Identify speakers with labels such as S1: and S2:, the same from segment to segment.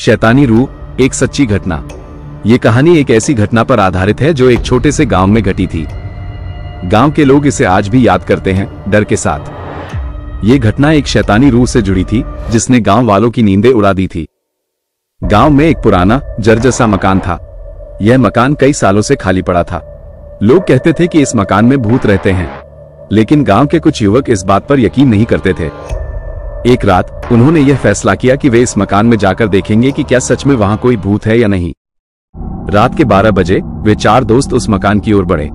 S1: शैतानी रूह, एक सच्ची घटना। ये कहानी एक ऐसी घटना पर आधारित है जो एक छोटे से गांव में घटी थी। गांव के लोग इसे आज भी याद करते हैं, डर के साथ। ये घटना एक शैतानी रूह से जुड़ी थी जिसने गांव वालों की नींदें उड़ा दी थी। गांव में एक पुराना जर्जर सा मकान था। यह मकान कई सालों से खाली पड़ा था। लोग कहते थे कि इस मकान में भूत रहते हैं, लेकिन गांव के कुछ युवक इस बात पर यकीन नहीं करते थे। एक रात उन्होंने यह फैसला किया कि वे इस मकान में जाकर देखेंगे कि क्या सच में वहां कोई भूत है या नहीं। रात के 12 बजे वे 4 दोस्त उस मकान की ओर बढ़े।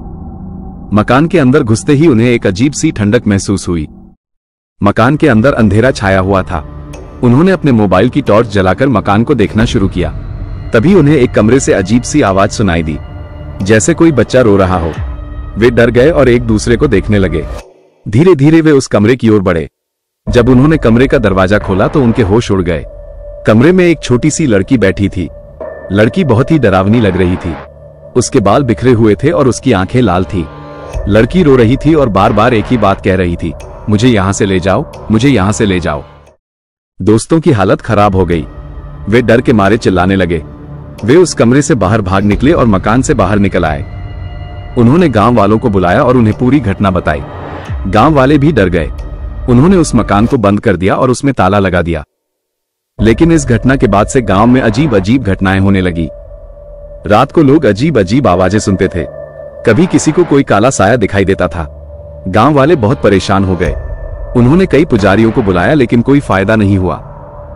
S1: मकान के अंदर घुसते ही उन्हें एक अजीब सी ठंडक महसूस हुई। मकान के अंदर अंधेरा छाया हुआ था। उन्होंने अपने मोबाइल की टॉर्च जलाकर मकान को देखना शुरू किया। तभी उन्हें एक कमरे से अजीब सी आवाज सुनाई दी, जैसे कोई बच्चा रो रहा हो। वे डर गए और एक दूसरे को देखने लगे। धीरे धीरे वे उस कमरे की ओर बढ़े। जब उन्होंने कमरे का दरवाजा खोला तो उनके होश उड़ गए। कमरे में एक छोटी सी लड़की बैठी थी। लड़की बहुत ही डरावनी लग रही थी। उसके बाल बिखरे हुए थे और उसकी आंखें लाल थी। लड़की रो रही थी और बार बार एक ही बात कह रही थी, मुझे यहां से ले जाओ, मुझे यहां से ले जाओ। दोस्तों की हालत खराब हो गई। वे डर के मारे चिल्लाने लगे। वे उस कमरे से बाहर भाग निकले और मकान से बाहर निकल आए। उन्होंने गांव वालों को बुलाया और उन्हें पूरी घटना बताई। गांव वाले भी डर गए। उन्होंने उस मकान को बंद कर दिया और उसमें ताला लगा दिया। लेकिन इस घटना के बाद से गांव में अजीब अजीब घटनाएं होने लगी। रात को लोग अजीब अजीब आवाजें सुनते थे। कभी किसी को कोई काला साया दिखाई देता था। गांव वाले बहुत परेशान हो गए। उन्होंने कई पुजारियों को बुलाया लेकिन कोई फायदा नहीं हुआ।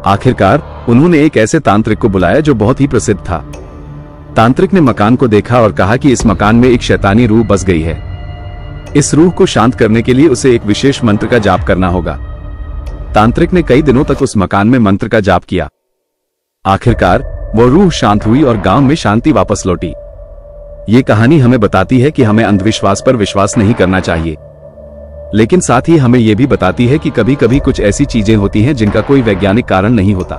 S1: आखिरकार उन्होंने एक ऐसे तांत्रिक को बुलाया जो बहुत ही प्रसिद्ध था। तांत्रिक ने मकान को देखा और कहा कि इस मकान में एक शैतानी रूह बस गई है। इस रूह को शांत करने के लिए उसे एक विशेष मंत्र का जाप करना होगा। तांत्रिक ने कई दिनों तक उस मकान में मंत्र का जाप किया। आखिरकार वो रूह शांत हुई और गांव में शांति वापस लौटी। ये कहानी हमें बताती है कि हमें अंधविश्वास पर विश्वास नहीं करना चाहिए, लेकिन साथ ही हमें यह भी बताती है कि कभी कभी कुछ ऐसी चीजें होती हैं जिनका कोई वैज्ञानिक कारण नहीं होता।